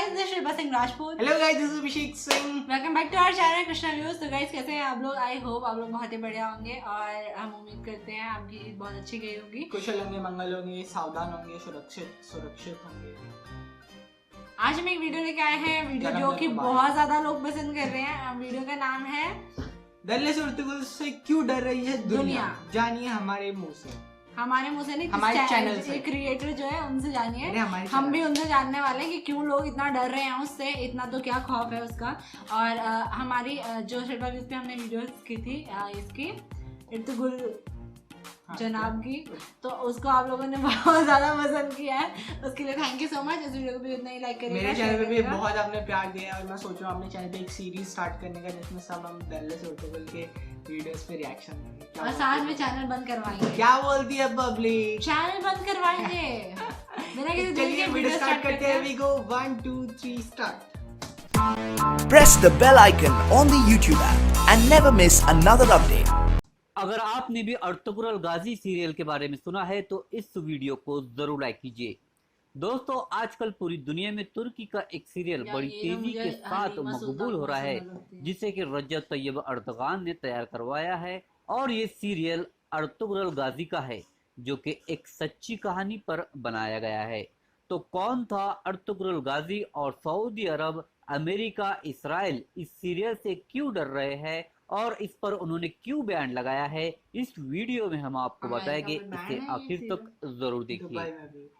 guys, this is Shilpa Singh Rajput. Hello guys, this is Abhishek Singh. Welcome back to our channel Krishna Views. तो guys कैसे हैं आप लोग? I hope आप लोग बहुत ही बढ़िया होंगे और हम उम्मीद करते हैं आपकी ईद बहुत अच्छी गई होगी. कुशल होंगे, मंगल होंगे, सावधान होंगे, सुरक्षित होंगे. आज हम एक वीडियो लेके आए हैं, वीडियो जो कि बहुत ज्यादा लोग पसंद कर रहे हैं. वीडियो का नाम है दल्ले सुरतगुल से क्यों डर रही है दुनिया. जानिए हमारे मुंह से. हमारे मुंह से नहीं, हमारे चैनल से क्रिएटर जो है उनसे जानिए. हम भी उनसे जानने वाले हैं कि क्यों लोग इतना डर रहे हैं उससे, इतना तो क्या खौफ है उसका. और हमारी जो शिल्पा व्यूज पे हमने वीडियोस की थी इसकी इर्तुगुल जनाब की, तो उसको आप लोगों ने बहुत ज्यादा पसंद किया है. उसके लिए थैंक यू सो मच. इस वीडियो को भी उतना ही लाइक करिएगा. मेरे चैनल पे भी बहुत आपने प्यार दिया है और मैं सोच रहा हूँ अपने चैनल पे एक सीरीज स्टार्ट करने का जिसमें सब हम दल्ले सुरतगुल के वीडियोस पे रिएक्शन देंगे और साथ में चैनल बंद करवाएंगे. क्या बोलती है पब्लिक? चैनल बंद करवाएंगे. बिना किसी दिल के वीडियो स्टार्ट करते हैं. We go 1 2 3 start. Press the bell icon on the YouTube app and never miss another update. अगर आपने भी अर्तुगरुल गाजी सीरियल के बारे में सुना है तो इस वीडियो को जरूर लाइक कीजिए. दोस्तों, आजकल पूरी दुनिया में तुर्की का एक सीरियल बड़ी तेजी के साथ मकबूल हो रहा है जिसे कि रजब तैयब अर्दगान ने तैयार करवाया है. और ये सीरियल अर्तुगरुल गाजी का है जो कि एक सच्ची कहानी पर बनाया गया है. तो कौन था अर्तुगरुल गाजी और सऊदी अरब, अमेरिका, इसराइल इस सीरियल से क्यों डर रहे हैं और इस पर उन्होंने क्यों बैन लगाया है, इस वीडियो में हम आपको बताएंगे. इसे आखिर तक जरूर देखिए.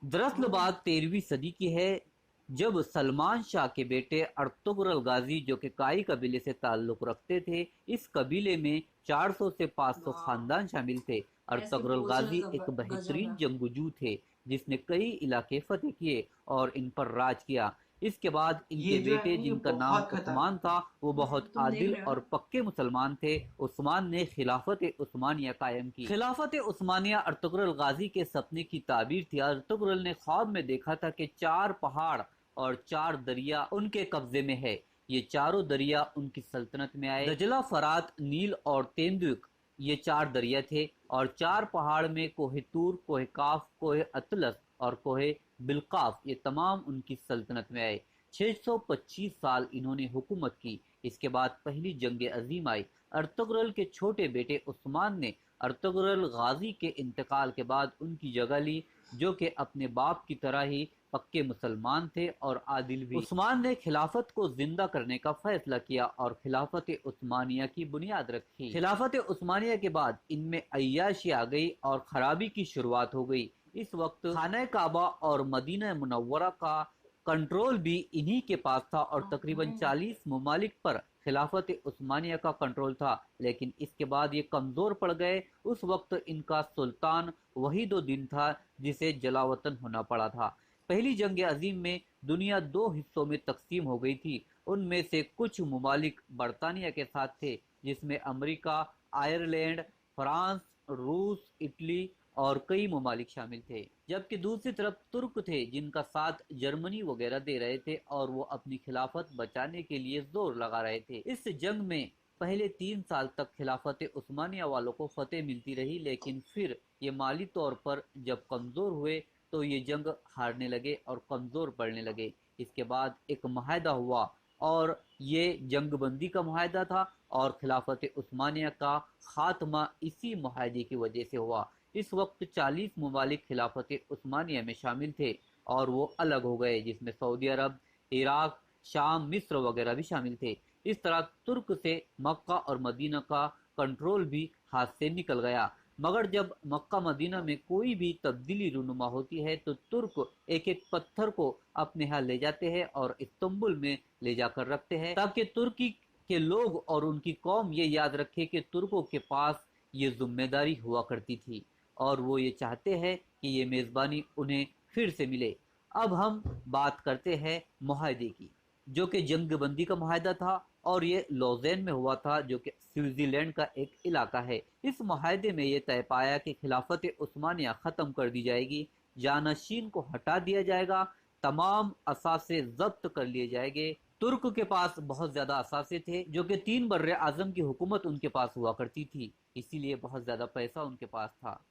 दरअसल बात 13वीं सदी की है जब सलमान शाह के बेटे अर्तुगरुल गाजी जो कि काई कबीले से ताल्लुक रखते थे, इस कबीले में 400 से 500 खानदान शामिल थे. अर्तुगरुल गाजी एक बेहतरीन जंगजू थे जिसने कई इलाके फतेह किए और इन पर राज किया. इसके बाद इनके बेटे जिनका नाम उस्मान था वो बहुत आदिल और पक्के मुसलमान थे. उस्मान ने खिलाफत उस्मानिया कायम की. खिलाफत उस्मानिया अर्तुगरुल गाजी के सपने की ताबीर थी. अर्तुगरुल ने ख्वाब में देखा था कि 4 पहाड़ और 4 दरिया उनके कब्जे में है. ये चारों दरिया उनकी सल्तनत में आए. दजला, फरात, नील और तेंदुक ये 4 दरिया थे और 4 पहाड़ में कोहे तूर, कोहे काफ, कोहे अतलस और कोहे बिलकाफ ये तमाम उनकी सल्तनत में आए. 625 साल इन्होंने हुकूमत की. इसके बाद पहली जंग अजीम आई. अर्तुगरुल के छोटे बेटे उस्मान ने अर्तुगरुल गाजी के इंतकाल के बाद उनकी जगह ली जो कि अपने बाप की तरह ही पक्के मुसलमान थे और आदिल भी. उस्मान ने खिलाफत को जिंदा करने का फैसला किया और खिलाफत उस्मानिया की बुनियाद रखी. खिलाफत उस्मानिया के बाद इनमें अय्याशी आ गई और खराबी की शुरुआत हो गई. इस वक्त खाना काबा और मदीना मुनव्वरा का कंट्रोल भी इन्हीं के पास था और तकरीबन 40 ममालिक पर खिलाफत उस्मानिया का कंट्रोल था. लेकिन इसके बाद ये कमजोर पड़ गए. उस वक्त इनका सुल्तान वहीदुद्दीन था जिसे जलावतन होना पड़ा था. पहली जंग अजीम में दुनिया 2 हिस्सों में तकसीम हो गई थी. उनमें से कुछ ममालिक बरतानिया के साथ थे जिसमें अमेरिका, आयरलैंड, फ्रांस, रूस, इटली और कई ममालिक शामिल थे. जबकि दूसरी तरफ तुर्क थे जिनका साथ जर्मनी वगैरह दे रहे थे और वो अपनी खिलाफत बचाने के लिए जोर लगा रहे थे. इस जंग में पहले 3 साल तक खिलाफत उस्मानिया वालों को फतेह मिलती रही. लेकिन फिर ये माली तौर पर जब कमज़ोर हुए तो ये जंग हारने लगे और कमज़ोर पड़ने लगे. इसके बाद एक मुआहदा हुआ और ये जंग बंदी का मुआहदा था और खिलाफत उस्मानिया का खात्मा इसी मुआहदे की वजह से हुआ. इस वक्त 40 ममालिक खिलाफत उस्मानिया में शामिल थे और वो अलग हो गए जिसमें सऊदी अरब, इराक, शाम, मिस्र वगैरह भी शामिल थे. इस तरह तुर्क से मक्का और मदीना का कंट्रोल भी हाथ से निकल गया. मगर जब मक्का मदीना में कोई भी तब्दीली रूनुमा होती है तो तुर्क एक एक पत्थर को अपने यहाँ ले जाते हैं और इस्तांबुल में ले जाकर रखते हैं ताकि तुर्की के लोग और उनकी कौम ये याद रखे कि तुर्कों के पास ये जिम्मेदारी हुआ करती थी और वो ये चाहते हैं कि ये मेज़बानी उन्हें फिर से मिले. अब हम बात करते हैं मुआहदे की जो कि जंग बंदी का मुआहदा था और ये लॉज़ेन में हुआ था जो कि स्विट्ज़रलैंड का एक इलाका है. इस मुआहदे में ये तय पाया कि खिलाफत उस्मानिया ख़त्म कर दी जाएगी, जानशीन को हटा दिया जाएगा, तमाम असासे जब्त कर लिए जाएंगे. तुर्क के पास बहुत ज़्यादा असासे थे जो कि 3 बर्रे आज़म की हुकूमत उनके पास हुआ करती थी, इसीलिए बहुत ज़्यादा पैसा उनके पास था.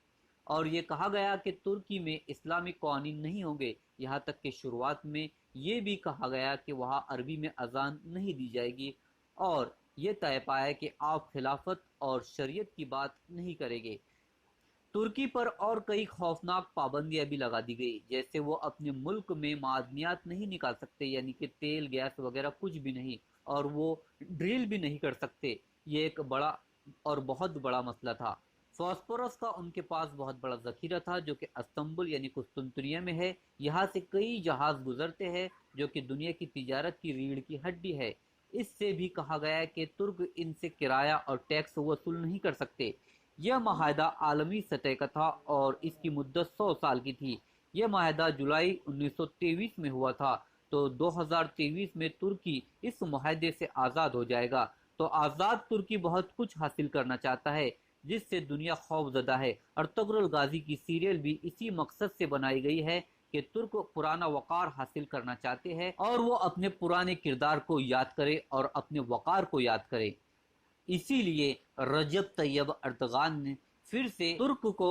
और ये कहा गया कि तुर्की में इस्लामिक कानून नहीं होंगे यहाँ तक कि शुरुआत में ये भी कहा गया कि वहाँ अरबी में अजान नहीं दी जाएगी और ये तय पाया कि आप खिलाफत और शरीयत की बात नहीं करेंगे। तुर्की पर और कई खौफनाक पाबंदियां भी लगा दी गई, जैसे वो अपने मुल्क में मादनियात नहीं निकाल सकते, यानी कि तेल गैस वगैरह कुछ भी नहीं, और वो ड्रिल भी नहीं कर सकते। ये एक बड़ा और बहुत बड़ा मसला था। फॉस्फोरस का उनके पास बहुत बड़ा ज़ख़ीरा था जो कि इस्तांबुल यानी कुस्तुनतुनिया में है। यहाँ से कई जहाज़ गुजरते हैं जो कि दुनिया की तिजारत की रीढ़ की हड्डी है। इससे भी कहा गया है कि तुर्क इनसे किराया और टैक्स वसूल नहीं कर सकते। यह माहदा आलमी सतह का था और इसकी मुद्दत 100 साल की थी। यह माहदा जुलाई 1923 में हुआ था, तो 2023 में तुर्की इस माहदे से आज़ाद हो जाएगा। तो आज़ाद तुर्की बहुत कुछ हासिल करना चाहता है जिससे दुनिया खौफजदा है। अर्तुगरुल गाजी की सीरियल भी इसी मकसद से बनाई गई है कि तुर्क पुराना वक़ार हासिल करना चाहते हैं और वो अपने पुराने किरदार को याद करे और अपने वक़ार को याद करे। इसीलिए रजब तैयब अर्दगान ने फिर से तुर्क को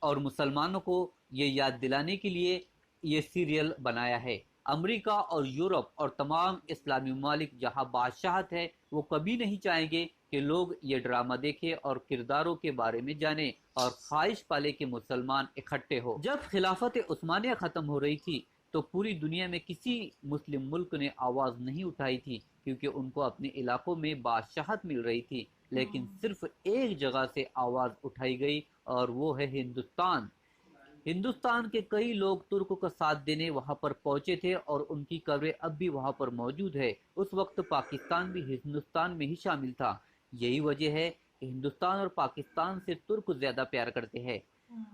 और मुसलमानों को ये याद दिलाने के लिए ये सीरियल बनाया है। अमेरिका और यूरोप और तमाम इस्लामी ममालिक जहाँ बादशाहत है वो कभी नहीं चाहेंगे कि लोग ये ड्रामा देखें और किरदारों के बारे में जाने और ख्वाहिश पाले कि मुसलमान इकट्ठे हो। जब खिलाफत उस्मानिया ख़त्म हो रही थी तो पूरी दुनिया में किसी मुस्लिम मुल्क ने आवाज़ नहीं उठाई थी क्योंकि उनको अपने इलाकों में बादशाहत मिल रही थी, लेकिन सिर्फ एक जगह से आवाज़ उठाई गई और वो है हिंदुस्तान। हिंदुस्तान के कई लोग तुर्क का साथ देने वहाँ पर पहुँचे थे और उनकी कब्रें अब भी वहाँ पर मौजूद है। उस वक्त पाकिस्तान भी हिंदुस्तान में ही शामिल था। यही वजह है कि हिंदुस्तान और पाकिस्तान से तुर्क ज़्यादा प्यार करते हैं।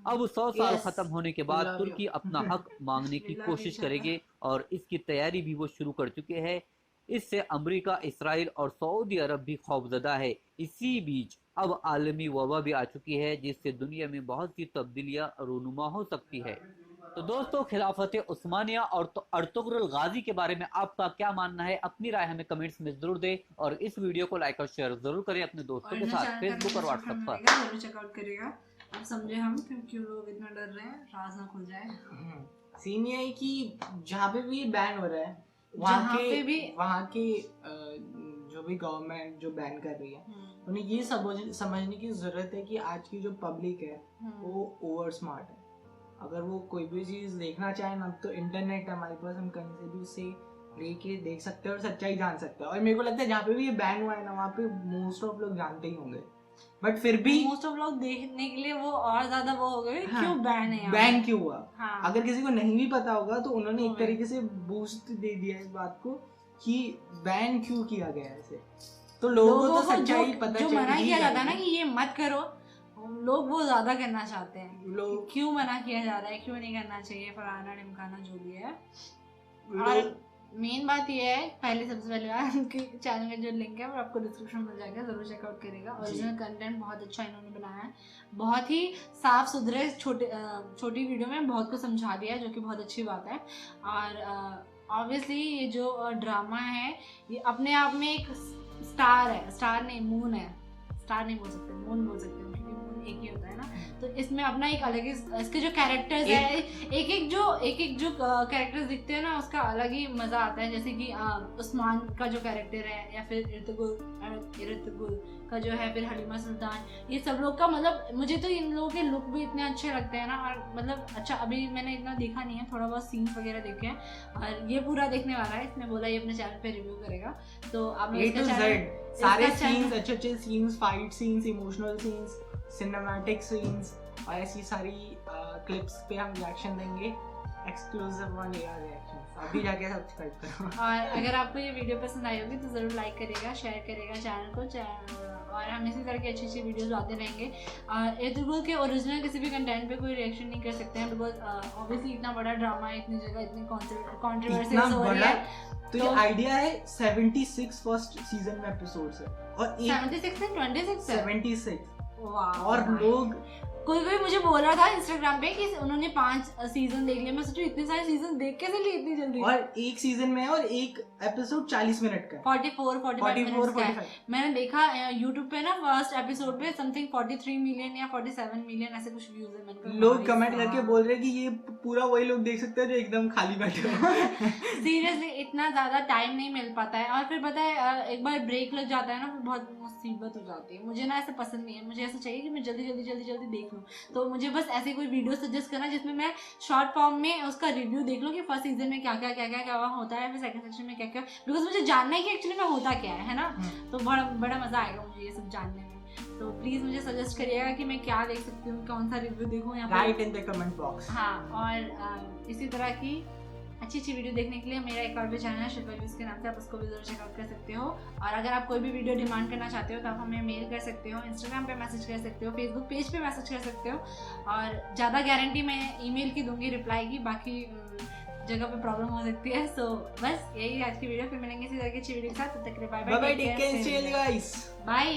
अब 100 साल ख़त्म होने के बाद तुर्की अपना हक मांगने की कोशिश करेंगे और इसकी तैयारी भी वो शुरू कर चुके हैं। इससे अमेरिका, इसराइल और सऊदी अरब भी खौफजदा है। इसी बीच अब आलमी वबा भी आ चुकी है जिससे दुनिया में बहुत सी तब्दीलियां रूनुमा हो सकती है। तो दोस्तों, खिलाफत उस्मानिया और अर्तुगरुल गाजी के बारे में आपका क्या मानना है? अपनी राय हमें कमेंट्स में जरूर दें और इस वीडियो को लाइक और शेयर जरूर करें अपने दोस्तों के साथ फेसबुक और व्हाट्सएप पर। जरूर चेकआउट करिएगा। अब समझे हम क्यों लोग इतना डर रहे हैं, राज ना खुल जाए। सीन ये है कि जहाँ पे भी बैन हो रहा है वहाँ के जो भी गवर्नमेंट जो बैन कर रही है उन्हें ये समझने की जरूरत है कि आज की जो पब्लिक है वो ओवर स्मार्ट है। अगर वो कोई भी चीज़ देखना चाहे ना तो इंटरनेट है हमारे पास, हम कहीं से भी उसे लेके देख सकते हैं और सच्चाई जान सकते हैं। और मेरे को लगता है जहाँ पे भी ये बैन हुआ है ना वहाँ पे मोस्ट ऑफ लोग जानते ही होंगे, बट फिर भी मोस्ट ऑफ लोग देखने के लिए वो और ज्यादा वो हो गए। हाँ, क्यों बैन है, बैन क्यों हुआ। हाँ, अगर किसी को नहीं भी पता होगा तो उन्होंने एक तरीके से बूस्ट दे दिया इस बात को कि बैन क्यों किया गया है ऐसे। तो लोगों को सच्चाई पता जो मना किया जाता है ना कि ये मत करो, लोग वो ज्यादा करना चाहते हैं। लोग क्यों मना किया जा रहा है, क्यों नहीं करना चाहिए, फलाना ढिमकाना जो भी है। और मेन बात ये है, सबसे पहले उनके चैनल का जो लिंक है वो आपको डिस्क्रिप्शन में मिल जाएगा, जरूर चेकआउट करिएगा। ओरिजिनल कंटेंट बहुत अच्छा इन्होंने बनाया है, बहुत ही साफ सुथरे छोटी वीडियो में बहुत कुछ समझा दिया है जो कि बहुत अच्छी बात है। और ऑब्वियसली ये जो ड्रामा है ये अपने आप में एक स्टार है, स्टार नहीं मून है, स्टार नहीं बोल सकते, मून बोल सकते हैं क्योंकि मून एक ही होता है ना। तो इसमें अपना एक अलग ही इसके जो कैरेक्टर्स है, एक एक जो कैरेक्टर्स दिखते हैं ना उसका अलग ही मजा आता है। जैसे कि उस्मान का जो कैरेक्टर है या फिर इर्तुगरुल का जो है, फिर हलीमा सुल्तान, ये सब लोग का मतलब मुझे तो इन लोगों के लुक भी इतने अच्छे लगते हैं ना। और मतलब अच्छा, अभी मैंने इतना देखा नहीं है, थोड़ा बहुत सीन्स वगैरह देखे हैं और ये पूरा देखने वाला है। इसने बोला ये अपने चैनल पे रिव्यू करेगा, तो आप सारे सीन्स, अच्छे scenes, fight scenes, emotional scenes, cinematic scenes और ऐसी सारी क्लिप्स पे हम रिएक्शन देंगे, एक्सक्लूसिव वाले रिएक्शंस। अभी जाके सब्सक्राइब करो। और अगर आपको ये वीडियो पसंद आई होगी तो ज़रूर लाइक करिएगा, शेयर करिएगा चैनल को, और हम इसी तरह की अच्छी अच्छी वीडियोस लाते रहेंगे। इर्तुगरुल के ओरिजिनल किसी भी कंटेंट पे कोई रिएक्शन नहीं कर सकते हैं बिकॉज ऑब्वियसली इतना बड़ा ड्रामा है, इतनी जगह इतनी कंट्रोवर्सीज हो रही है। तो ये आइडिया है 76 फर्स्ट सीजन में एपिसोड्स है और 76 नहीं 26 76 वाह। और लोग कोई मुझे बोल रहा था इंस्टाग्राम पे कि उन्होंने 5 सीजन देख लिए। मैं सोचू इतने सारे सीजन देख कैसे लिए इतनी जल्दी, और एक सीजन में है और एक एपिसोड 40 मिनट का, 44-45 मिनट का है। मैंने देखा यूट्यूब पे ना फर्स्ट एपिसोड पे समथिंग 43 मिलियन या 47 मिलियन ऐसे कुछ व्यूज है। मैंने लोग कमेंट करके बोल रहे हैं कि ये पूरा वही लोग देख सकते हैं जो एकदम खाली बैठे हो। सीरियसली इतना ज्यादा टाइम नहीं मिल पाता है, और फिर पता है एक बार ब्रेक लग जाता है ना फिर बहुत मुसीबत हो जाती है। मुझे ना ऐसे पसंद नहीं है, मुझे ऐसा चाहिए कि मैं जल्दी जल्दी देख लूँ। तो मुझे बस ऐसे कोई वीडियो सजेस्ट करना जिसमें मैं शॉर्ट फॉर्म में उसका रिव्यू देख लूँ कि फर्स्ट सीजन में क्या क्या होता है, फिर सेकंड सेक्शन में क्या क्या, बिकॉज मुझे जानना है कि एक्चुअली में होता क्या है ना। तो बड़ा मजा आएगा मुझे ये सब जानने में। तो प्लीज मुझे सजेस्ट करिएगा कि मैं क्या देख सकती हूँ, कौन सा रिव्यू देखूँ यहाँ पर, right in the comment box. हाँ, और इसी तरह की अच्छी वीडियो देखने के लिए मेरा एक और भी चैनल है शिल्पा व्यूज के नाम से, आप उसको भी जरूर चेकआउट कर सकते हो। और अगर आप कोई भी वीडियो डिमांड करना चाहते हो तो आप हमें मेल कर सकते हो, इंस्टाग्राम पे मैसेज कर सकते हो, फेसबुक पेज पे मैसेज कर सकते हो। और ज़्यादा गारंटी मैं ईमेल की दूंगी, रिप्लाई की, बाकी जगह पे प्रॉब्लम हो सकती है। सो बस यही आज की वीडियो, फिर मिलेंगे इसी तरह की अच्छी वीडियो के साथ। तब तक के लिए bye bye, take care, guys, bye.